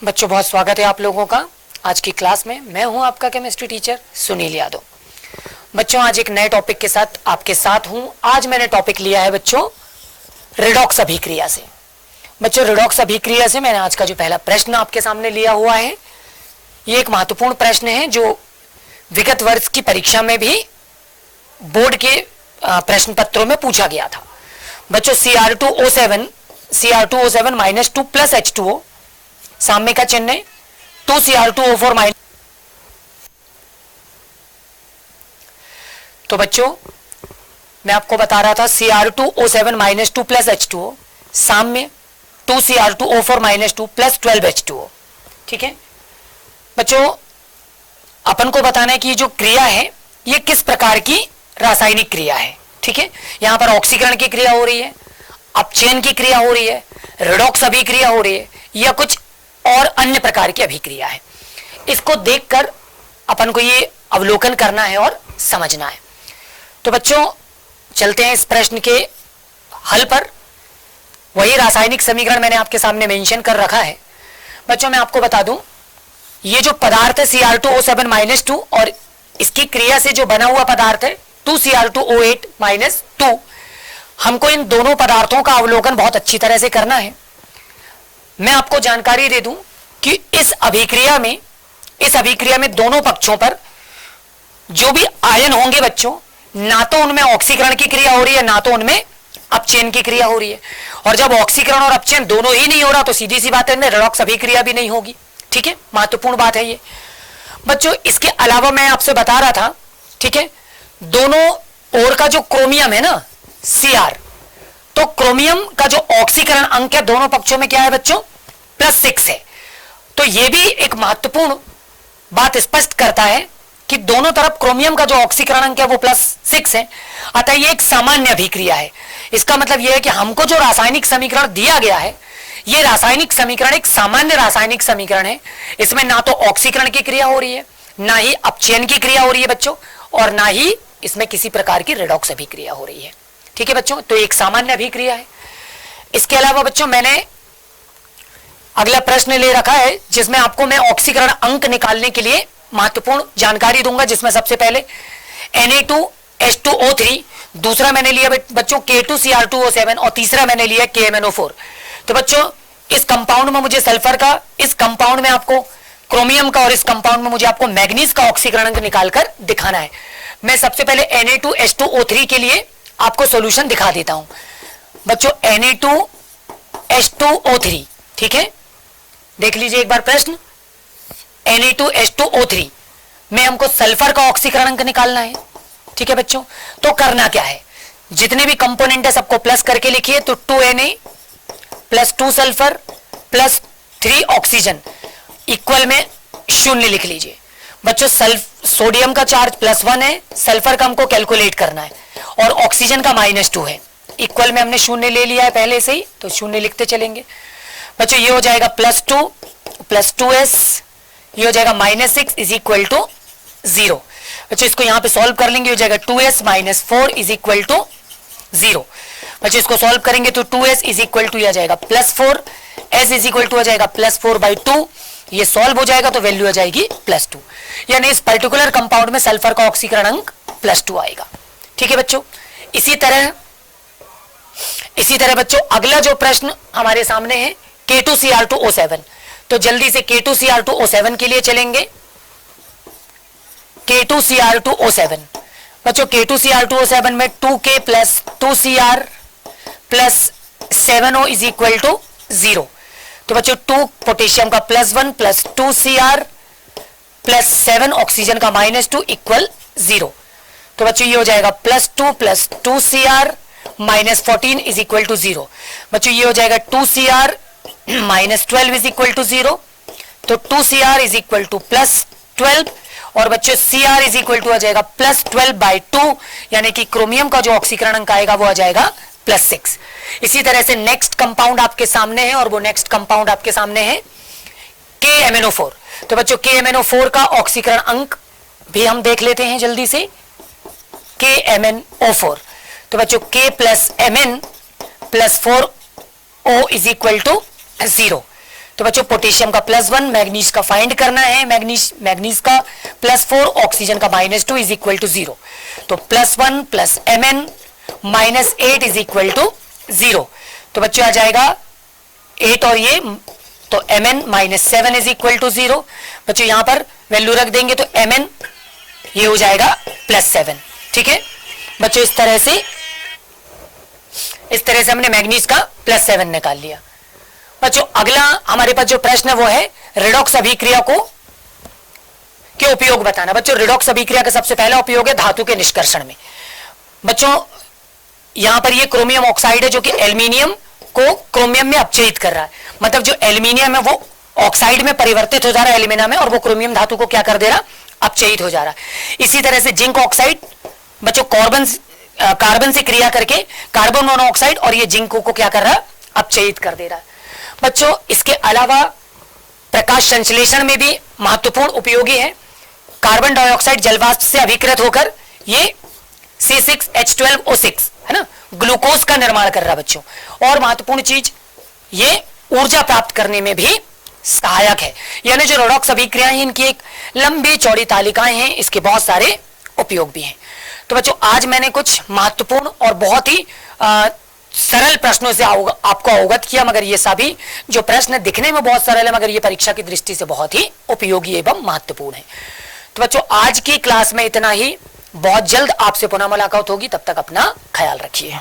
बच्चों बहुत स्वागत है आप लोगों का आज की क्लास में। मैं हूं आपका केमिस्ट्री टीचर सुनील यादव। बच्चों आज एक नए टॉपिक के साथ आपके साथ हूं। आज मैंने टॉपिक लिया है बच्चों रिडॉक्स अभिक्रिया से। बच्चों रिडॉक्स अभिक्रिया से मैंने आज का जो पहला प्रश्न आपके सामने लिया हुआ है, ये एक महत्वपूर्ण प्रश्न है जो विगत वर्ष की परीक्षा में भी बोर्ड के प्रश्न पत्रों में पूछा गया था। बच्चों Cr2O7 माइनस 2 प्लस H2O, साम्य का चिन्ह है 2Cr2O4 माइनस। तो बच्चों मैं आपको बता रहा था Cr2O7 माइनस 2 प्लस H2O, साम्य 2Cr2O4 माइनस 2 प्लस 12H2O। ठीक है बच्चों, अपन को बताना है कि जो क्रिया है ये किस प्रकार की रासायनिक क्रिया है। ठीक है, यहां पर ऑक्सीकरण की क्रिया हो रही है, अपचयन की क्रिया हो रही है, रिडॉक्स अभिक्रिया हो रही है, या कुछ और अन्य प्रकार की अभिक्रिया है। इसको देखकर अपन को ये अवलोकन करना है और समझना है। तो बच्चों चलते हैं इस प्रश्न के हल पर। वही रासायनिक समीकरण मैंने आपके सामने मेंशन कर रखा है। बच्चों मैं आपको बता दूं, ये जो पदार्थ है Cr2O7 माइनस 2 और इसकी क्रिया से जो बना हुआ पदार्थ है 2Cr2O8 माइनस 2, हमको इन दोनों पदार्थों का अवलोकन बहुत अच्छी तरह से करना है। मैं आपको जानकारी दे दूं कि इस अभिक्रिया में दोनों पक्षों पर जो भी आयन होंगे बच्चों, ना तो उनमें ऑक्सीकरण की क्रिया हो रही है ना तो उनमें अपचयन की क्रिया हो रही है। और जब ऑक्सीकरण और अपचयन दोनों ही नहीं हो रहा तो सीधी सी बात है इनमें रिडॉक्स अभिक्रिया भी नहीं होगी। ठीक है, महत्वपूर्ण बात है ये बच्चों। इसके अलावा मैं आपसे बता रहा था, ठीक है, दोनों ओर का जो क्रोमियम है ना Cr, तो क्रोमियम का जो ऑक्सीकरण अंक है दोनों पक्षों में क्या है बच्चों, +6 है। तो यह भी एक महत्वपूर्ण बात स्पष्ट करता है कि दोनों तरफ क्रोमियम का जो ऑक्सीकरण अंक है वो +6 है। अतः यह एक सामान्य अभिक्रिया है। इसका मतलब यह है कि हमको जो रासायनिक समीकरण दिया गया है, यह रासायनिक समीकरण एक सामान्य रासायनिक समीकरण है। इसमें ना तो ऑक्सीकरण की क्रिया हो रही है, ना ही अपचयन की क्रिया हो रही है बच्चों, और ना ही इसमें किसी प्रकार की रिडॉक्स अभिक्रिया हो रही है। ठीक है बच्चों, तो एक सामान्य अभिक्रिया है। इसके अलावा बच्चों मैंने अगला प्रश्न ले रखा है जिसमें आपको मैं ऑक्सीकरण अंक निकालने के लिए महत्वपूर्ण जानकारी दूंगा, जिसमें सबसे पहले Na2H2O3, दूसरा मैंने लिया बच्चों K2Cr2O7 और तीसरा मैंने लिया KMnO4। तो बच्चों इस कंपाउंड में मुझे सल्फर का, इस कंपाउंड में आपको क्रोमियम का और इस कंपाउंड में मुझे आपको मैग्नीज का ऑक्सीकरण अंक निकालकर दिखाना है। मैं सबसे पहले Na2H2O3 के लिए आपको सॉल्यूशन दिखा देता हूं बच्चों। Na2H2O3, ठीक है, देख लीजिए एक बार प्रश्न। Na2H2O3 में हमको सल्फर का ऑक्सीकरण अंक निकालना है। ठीक है बच्चों, तो करना क्या है, जितने भी कंपोनेंट है सबको प्लस करके लिखिए। तो 2Na plus 2 sulphur plus 3 oxygen equal में 0 लिख लीजिए बच्चों। सोडियम का चार्ज +1 है, सल्फर का हमको कैलकुलेट करना है, और ऑक्सीजन का -2 है। इक्वल में हमने 0 ले लिया है पहले से ही, तो 0 लिखते चलेंगे बच्चों। ये हो जाएगा +2 प्लस 2s, ये हो जाएगा -6 इज इक्वल टू 0। बच्चों इसको यहां पे सॉल्व कर लेंगे, हो जाएगा 2s - 4 इज इक्वल टू 0। बच्चों इसको सॉल्व करेंगे तो 2s इज इक्वल टू आ जाएगा +4, s इज इक्वल टू आ जाएगा +4/2। ये सॉल्व हो जाएगा तो वैल्यू आ जाएगी +2, यानी इस पर्टिकुलर कंपाउंड में सल्फर का ऑक्सीकरण अंक +2 आएगा। ठीक है बच्चों, इसी तरह बच्चों अगला जो प्रश्न हमारे सामने है K2Cr2O7। तो जल्दी से K2Cr2O7 के लिए चलेंगे। K2Cr2O7 बच्चों, K2Cr2O7 में 2K plus 2Cr plus 7O is equal to 0। तो बच्चों 2 पोटेशियम का +1 प्लस 2Cr प्लस 7 ऑक्सीजन का -2 इक्वल 0। तो बच्चों ये हो जाएगा +2 plus 2Cr -14 is equal to 0। बच्चों ये हो जाएगा 2Cr -12 इज इक्वल टू 0। तो 2Cr इज इक्वल टू +12, और बच्चों Cr इज इक्वल टू आ जाएगा +12/2, यानी कि क्रोमियम का जो ऑक्सीकरण अंक आएगा वो आ जाएगा +6। इसी तरह से नेक्स्ट कंपाउंड आपके सामने है, और वो नेक्स्ट कंपाउंड आपके सामने है KMnO4। तो बच्चों KMnO4 का ऑक्सीकरण अंक भी हम देख लेते हैं जल्दी से। KMnO4, तो बच्चों K + Mn + 4O is equal to 0। तो बच्चों पोटेशियम का +1, मैग्नीज का फाइंड करना है, मैग्नीज का +4, ऑक्सीजन का -2 इज इक्वल टू 0। तो +1 plus Mn -8 is equal to 0। तो बच्चों आ जाएगा 8 और ये, तो Mn -7 इज इक्वल टू 0। बच्चों यहां पर वैल्यू रख देंगे तो Mn ये हो जाएगा +7। ठीक है बच्चों, इस तरह से हमने मैग्नीज का +7 निकाल लिया। बच्चों अगला हमारे पास जो प्रश्न है वो है रिडॉक्स अभिक्रिया के उपयोग बताना। बच्चों रिडॉक्स अभिक्रिया का सबसे पहला उपयोग है धातु के निष्कर्षण में। बच्चों यहां पर ये क्रोमियम ऑक्साइड है जो कि एल्यूमिनियम को क्रोमियम में अपचयित कर रहा है। मतलब जो एल्यूमिनियम है वो ऑक्साइड में परिवर्तित हो जा रहा है एल्यूमिना में, और वो क्रोमियम धातु को क्या कर दे रहा, अपचयित हो जा रहा है। इसी तरह से जिंक ऑक्साइड बच्चों कार्बन से क्रिया करके कार्बन मोनोऑक्साइड और ये जिंक को क्या कर रहा है, अपचयित कर दे रहा है। बच्चों इसके अलावा प्रकाश संश्लेषण में भी महत्वपूर्ण उपयोगी है। कार्बन डाइऑक्साइड जलवाष्प से अभिकृत होकर ये C6H12O6 है ना, ग्लूकोज का निर्माण कर रहा है बच्चों। और महत्वपूर्ण चीज ये ऊर्जा प्राप्त करने में भी सहायक है। यानी जो रेडॉक्स अभिक्रियाएं इनकी एक लंबी चौड़ी तालिकाएं हैं, इसके बहुत सारे उपयोग भी हैं। तो बच्चों आज मैंने कुछ महत्वपूर्ण और बहुत ही सरल प्रश्नों से आपको अवगत किया, मगर ये सभी जो प्रश्न दिखने में बहुत सरल है मगर ये परीक्षा की दृष्टि से बहुत ही उपयोगी एवं महत्वपूर्ण है। तो बच्चों आज की क्लास में इतना ही। बहुत जल्द आपसे पुनः मुलाकात होगी, तब तक अपना ख्याल रखिए।